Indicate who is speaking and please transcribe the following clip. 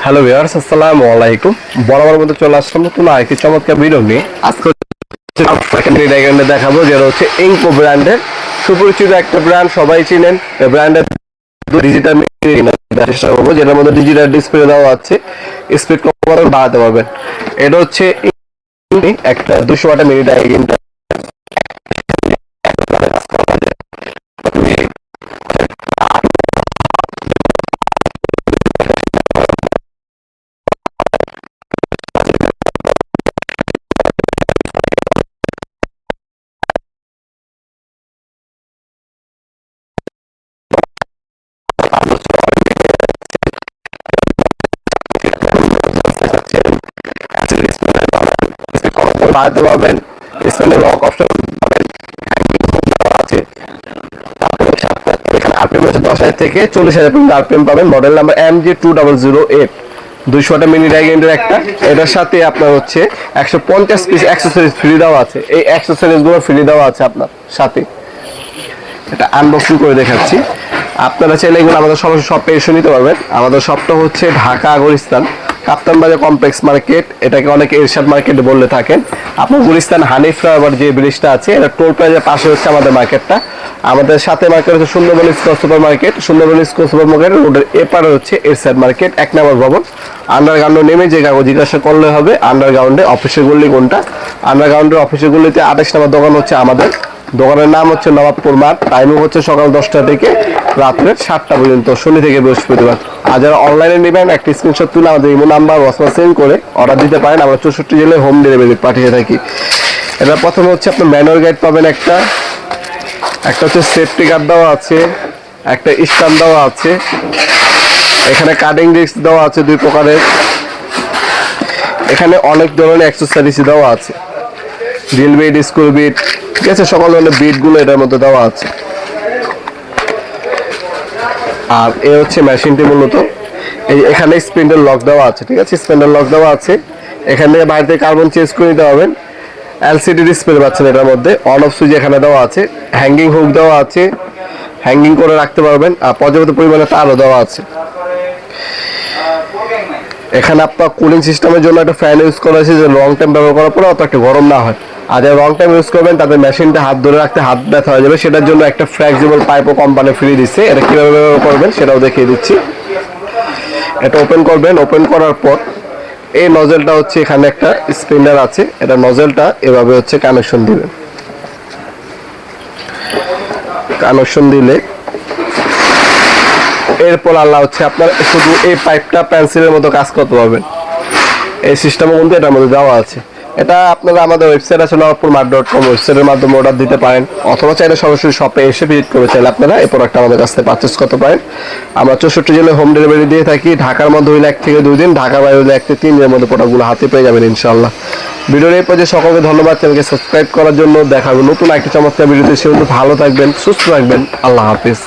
Speaker 1: Hello viewers, আসসালামু আলাইকুম। বরাবর মতো চলে আসলাম নতুন আরেকটি চমৎকার ভিডিও নিয়ে। আজকে দেখাবো যেটা হচ্ছে ইনকো ব্র্যান্ডের সুপরিচিত একটা ব্র্যান্ড, সবাই চিনেন। এই ব্র্যান্ডের ডিজিটাল চেষ্টা করবো, যেটার মধ্যে ডিজিটাল ডিসপ্লে দেওয়া আছে, স্পিড কম বাড়াতে পারবেন। এটা হচ্ছে একটা 200 ওয়াটের মিনি ডায়াগিন বাড়াতে পারবেন, স্ক্রিনে লক অপশন পাবেন, আছে। এখানে আরপিএম আছে 10,000 থেকে 40,000 পর্যন্ত আরপিএম পাবেন। মডেল নাম্বার MG2008, 200 ওয়াটের মিনি ডায়াগিনের একটা। এটার সাথে আপনার হচ্ছে 150 পিস অ্যাক্সেসরিজ ফ্রি দেওয়া আছে। এই অ্যাক্সেসরিজ গুলো ফ্রি দেওয়া আছে আপনার সাথে। এটা আনবক্সিং করে দেখাচ্ছি। আপনারা চাইলে এগুলো আমাদের সরাসরি শপে এসে নিতে পারবেন। আমাদের শপটা হচ্ছে ঢাকা গুলিস্তান কাপ্তান বাজার কমপ্লেক্স মার্কেট, এটাকে অনেকে এরশাদ মার্কেট বললে থাকেন। আপনার গুলিস্তান হানিফ ফ্লাইওভার যে ব্রিজটা আছে, এটা টোল প্লাজার পাশে হচ্ছে আমাদের মার্কেটটা। আমাদের সাথে মার্কেট হচ্ছে Sundarban square super market. Sundarban square super market রোডের এপারে হচ্ছে এরশাদ মার্কেট 1 নম্বর ভবন। আন্ডারগ্রাউন্ডে নেমে যে কাগজ জিজ্ঞাসা করলে হবে আন্ডারগ্রাউন্ডে অফিসের গল্লি কোনটা। আন্ডারগ্রাউন্ডের অফিসের গল্লিতে 28 নম্বর দোকান হচ্ছে আমাদের। দোকানের নাম হচ্ছে নবাবপুর মাঠ। টাইমিং হচ্ছে সকাল 10টা থেকে রাত্রে 7টা পর্যন্ত, শনি থেকে বৃহস্পতিবার। আর যারা অনলাইনে নেবেন একটা স্ক্রিনশট তুলে আমাদের ইমো নাম্বার হোয়াটসঅ্যাপ সেন্ড করে অর্ডার দিতে পারেন। আমরা 64 জেলায় হোম ডেলিভারি পাঠিয়ে থাকি। এটা প্রথমে হচ্ছে আপনার ম্যানুয়াল গাইড পাবেন একটা হচ্ছে সেফটি গার্ড দেওয়া আছে, একটা স্ট্যান্ড দেওয়া আছে। এখানে কাটিং ডিস্ক দেওয়া আছে 2 প্রকারের। এখানে অনেক ধরনের অ্যাক্সেসরিজ দেওয়া আছে, ড্রিল বিট, স্ক্রু বিট, ঠিক আছে, সকল ধরনের বিটগুলো এটার মধ্যে দেওয়া আছে। আর এ হচ্ছে মেশিনটি মূলত এখানে স্পিন্ডেল লক দেওয়া আছে, ঠিক আছে, স্পিন্ডেল লক দেওয়া আছে। এখানে বাইরে থেকে কার্বন চেঞ্জ করে নিতে পারবেন। এলসিডি ডিসপ্লে পাচ্ছেন এটার মধ্যে। অন অফ সুইচ এখানে দেওয়া আছে। হ্যাঙ্গিং হুক দেওয়া আছে, হ্যাঙ্গিং করে রাখতে পারবেন। আর পর্যাপ্ত পরিমাণে তারও দেওয়া আছে। এখানে আপনার কুলিং সিস্টেমের জন্য একটা ফ্যান ইউজ করা হয়েছে, যে লং টাইম ব্যবহার করার পরে অত একটা গরম না হয়। আর যারা লং টাইম ইউজ করবেন তাদের মেশিনটা হাত ধরে রাখতে হাত ব্যথা হয়ে যাবে, সেটার জন্য একটা ফ্লেক্সিবল পাইপও কোম্পানি ফ্রি দিচ্ছে। এটা কীভাবে ব্যবহার করবেন সেটাও দেখিয়ে দিচ্ছি। এটা ওপেন করবেন। ওপেন করার পর এই নজেলটা হচ্ছে এখানে একটা স্পিনার আছে, এটা নজেলটা এভাবে হচ্ছে কানেকশন দিবেন। কানেকশন দিলে এরপর আল্লাহ হচ্ছে আপনার শুধু এই পাইপটা পেন্সিলের মতো কাজ করতে পারবেন। এই সিস্টেমও কিন্তু এটার মধ্যে দেওয়া আছে। এটা আপনারা আমাদের ওয়েবসাইট আছে nawapurmart.com, ওয়েবসাইটের মাধ্যমে অর্ডার দিতে পারেন, অথবা চাইলে সরাসরি শপে এসে ভিজিট করে চাইলে আপনারা এই প্রোডাক্ট আমাদের কাছ থেকে পারচেস করতে পারেন। আমরা 64 জেলায় হোম ডেলিভারি দিয়ে থাকি। ঢাকার মধ্যে হইলে 1 থেকে 2 দিন, ঢাকার বাইরে হইলে 1 থেকে 3 দিনের মধ্যে প্রোডাক্টগুলো হাতে পেয়ে যাবেন ইনশাআল্লাহ। ভিডিওর এই পর্যায়ে সকলকে ধন্যবাদ চ্যানেলকে সাবস্ক্রাইব করার জন্য। দেখা হবে নতুন একটা চমৎকার ভিডিওতে। সে ভালো থাকবেন, সুস্থ থাকবেন। আল্লাহ হাফিজ।